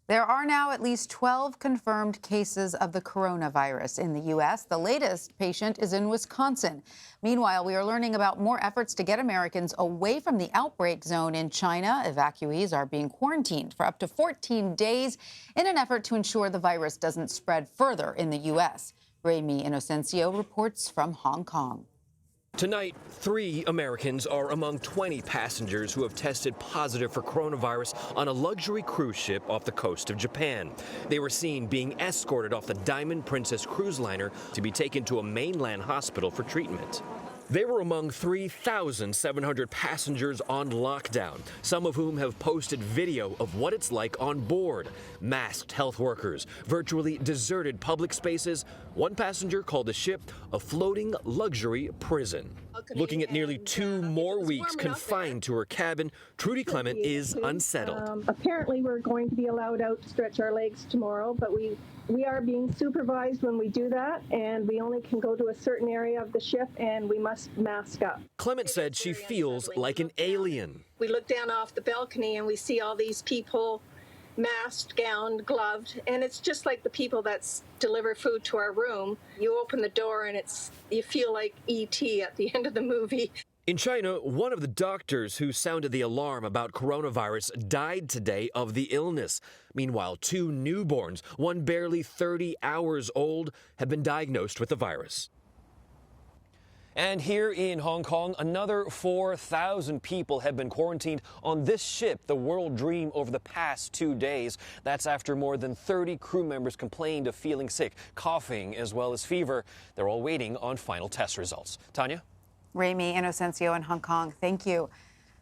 There are now at least 12 confirmed cases of the coronavirus in the U.S. The latest patient is in Wisconsin. Meanwhile, we are learning about more efforts to get Americans away from the outbreak zone in China. Evacuees are being quarantined for up to 14 days in an effort to ensure the virus doesn't spread further in the U.S. Remy Inocencio reports from Hong Kong. Tonight, 3 Americans are among 20 passengers who have tested positive for coronavirus on a luxury cruise ship off the coast of Japan. They were seen being escorted off the Diamond Princess cruise liner to be taken to a mainland hospital for treatment. They were among 3,700 passengers on lockdown, some of whom have posted video of what it's like on board. Masked health workers, virtually deserted public spaces. One passenger called the ship a floating luxury prison. Looking at nearly 2 more weeks confined to her cabin, Trudy Clement is unsettled. Apparently we're going to be allowed out to stretch our legs tomorrow, but we are being supervised when we do that, and we only can go to a certain area of the ship, and we must mask up. Clement said she feels like an alien. We look down off the balcony and we see all these people masked, gowned, gloved, and it's just like the people that deliver food to our room. You open the door and you feel like E.T. at the end of the movie. In China, one of the doctors who sounded the alarm about coronavirus died today of the illness. Meanwhile, 2 newborns, one barely 30 hours old, have been diagnosed with the virus. And here in Hong Kong, another 4,000 people have been quarantined on this ship, the World Dream, over the past 2 days. That's after more than 30 crew members complained of feeling sick, coughing, as well as fever. They're all waiting on final test results. Tanya? Remy Inocencio in Hong Kong, thank you.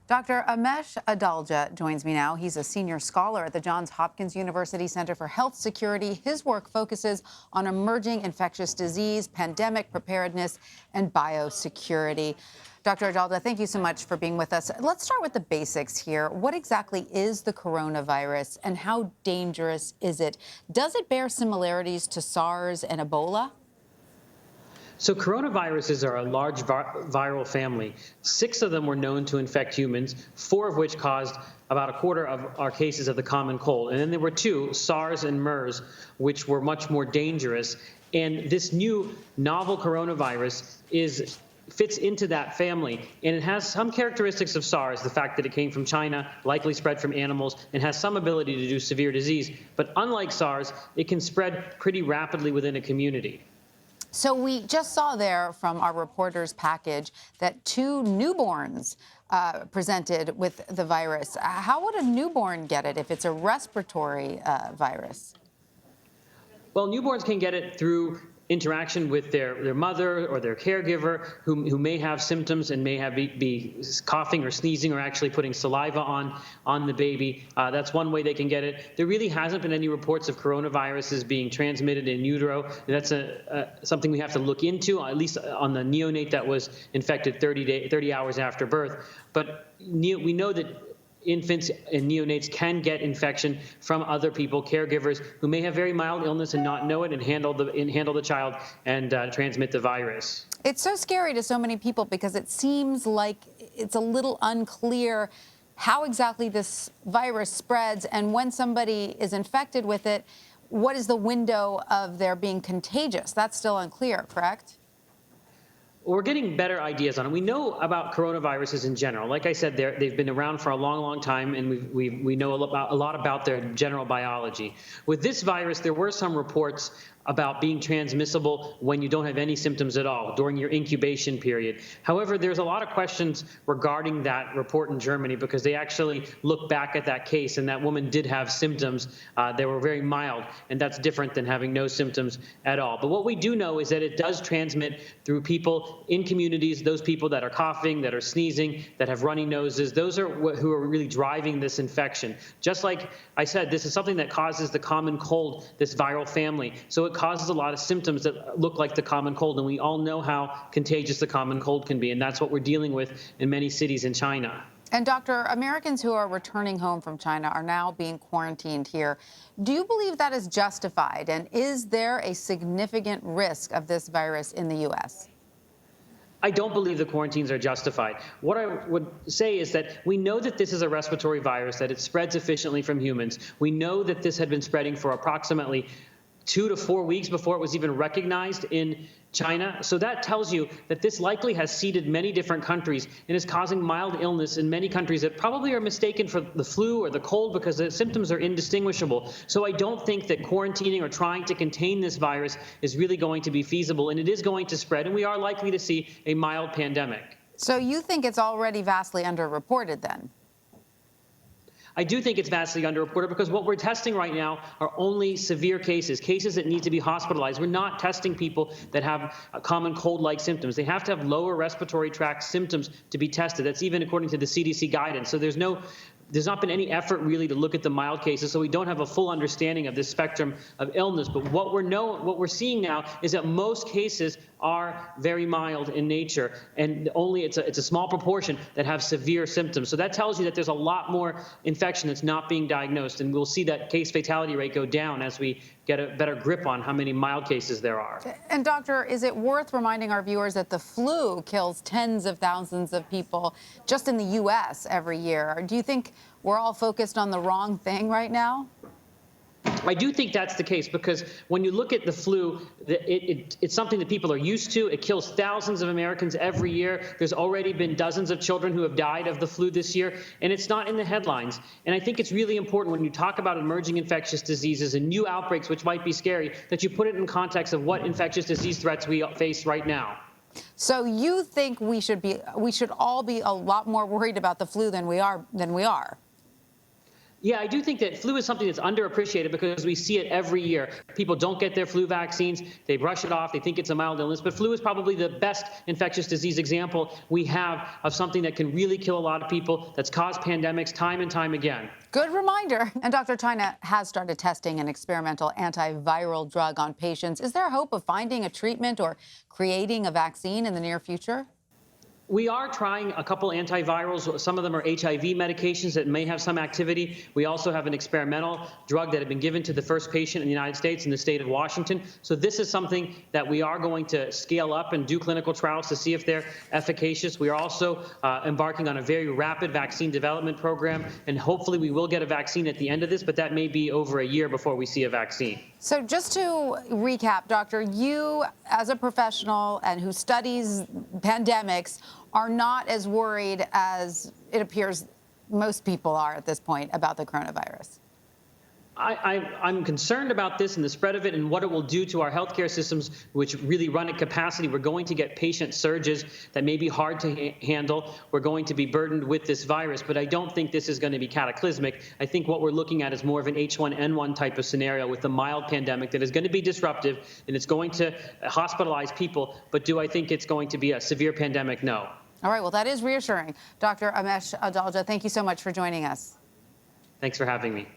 Dr. Amesh Adalja joins me now. He's a senior scholar at the Johns Hopkins University Center for Health Security. His work focuses on emerging infectious disease, pandemic preparedness, and biosecurity. Dr. Adalja, thank you so much for being with us. Let's start with the basics here. What exactly is the coronavirus, and how dangerous is it? Does it bear similarities to SARS and Ebola? So coronaviruses are a large viral family. 6 of them were known to infect humans, 4 of which caused about a quarter of our cases of the common cold. And then there were 2, SARS and MERS, which were much more dangerous. And this new novel coronavirus fits into that family, and it has some characteristics of SARS, the fact that it came from China, likely spread from animals, and has some ability to do severe disease. But unlike SARS, it can spread pretty rapidly within a community. So we just saw there from our reporter's package that 2 newborns presented with the virus. How would a newborn get it if it's a respiratory virus? Well, newborns can get it through interaction with their mother or their caregiver who may have symptoms and may be coughing or sneezing or actually putting saliva on the baby. That's one way they can get it. There really hasn't been any reports of coronaviruses being transmitted in utero. That's something we have to look into, at least on the neonate that was infected 30 hours after birth. But we know that infants and neonates can get infection from other people, caregivers, who may have very mild illness and not know it, and handle the child and transmit the virus. It's so scary to so many people because it seems like it's a little unclear how exactly this virus spreads, and when somebody is infected with it, what is the window of their being contagious? That's still unclear, correct? We're getting better ideas on it. We know about coronaviruses in general. Like I said, they've been around for a long, long time, and we know a lot about their general biology. With this virus, there were some reports about being transmissible when you don't have any symptoms at all during your incubation period. However, there's a lot of questions regarding that report in Germany because they actually look back at that case, and that woman did have symptoms. They were very mild, and that's different than having no symptoms at all. But what we do know is that it does transmit through people in communities, those people that are coughing, that are sneezing, that have runny noses. Those are who are really driving this infection. Just like I said, this is something that causes the common cold, this viral family. So it causes a lot of symptoms that look like the common cold, and we all know how contagious the common cold can be, and that's what we're dealing with in many cities in China. And Doctor, Americans who are returning home from China are now being quarantined here. Do you believe that is justified, and is there a significant risk of this virus in the U.S.? I don't believe the quarantines are justified. What I would say is that we know that this is a respiratory virus, that it spreads efficiently from humans. We know that this had been spreading for approximately 2 to 4 weeks before it was even recognized in China. So that tells you that this likely has seeded many different countries and is causing mild illness in many countries that probably are mistaken for the flu or the cold because the symptoms are indistinguishable. So I don't think that quarantining or trying to contain this virus is really going to be feasible, and it is going to spread, and we are likely to see a mild pandemic. So you think it's already vastly underreported then? I do think it's vastly underreported because what we're testing right now are only severe cases, cases that need to be hospitalized. We're not testing people that have common cold-like symptoms. They have to have lower respiratory tract symptoms to be tested. That's even according to the CDC guidance. So there's not been any effort really to look at the mild cases, so we don't have a full understanding of this spectrum of illness. But what we're seeing now is that most cases are very mild in nature, and only it's a small proportion that have severe symptoms. So that tells you that there's a lot more infection that's not being diagnosed, and we'll see that case fatality rate go down as we get a better grip on how many mild cases there are. And doctor, is it worth reminding our viewers that the flu kills tens of thousands of people just in the U.S. every year? Do you think we're all focused on the wrong thing right now? I do think that's the case because when you look at the flu, it's something that people are used to. It kills thousands of Americans every year. There's already been dozens of children who have died of the flu this year, and it's not in the headlines. And I think it's really important when you talk about emerging infectious diseases and new outbreaks, which might be scary, that you put it in context of what infectious disease threats we face right now. So you think we should all be a lot more worried about the flu than we are? Yeah, I do think that flu is something that's underappreciated because we see it every year. People don't get their flu vaccines. They brush it off. They think it's a mild illness. But flu is probably the best infectious disease example we have of something that can really kill a lot of people, that's caused pandemics time and time again. Good reminder. And Dr. China has started testing an experimental antiviral drug on patients. Is there hope of finding a treatment or creating a vaccine in the near future? We are trying a couple antivirals. Some of them are HIV medications that may have some activity. We also have an experimental drug that had been given to the first patient in the United States in the state of Washington. So this is something that we are going to scale up and do clinical trials to see if they're efficacious. We are also embarking on a very rapid vaccine development program, and hopefully we will get a vaccine at the end of this, but that may be over a year before we see a vaccine. So just to recap, doctor, you as a professional and who studies pandemics are not as worried as it appears most people are at this point about the coronavirus. I'm concerned about this and the spread of it and what it will do to our healthcare systems, which really run at capacity. We're going to get patient surges that may be hard to handle. We're going to be burdened with this virus, but I don't think this is going to be cataclysmic. I think what we're looking at is more of an H1N1 type of scenario with a mild pandemic that is going to be disruptive and it's going to hospitalize people. But do I think it's going to be a severe pandemic? No. All right. Well, that is reassuring. Dr. Amesh Adalja, thank you so much for joining us. Thanks for having me.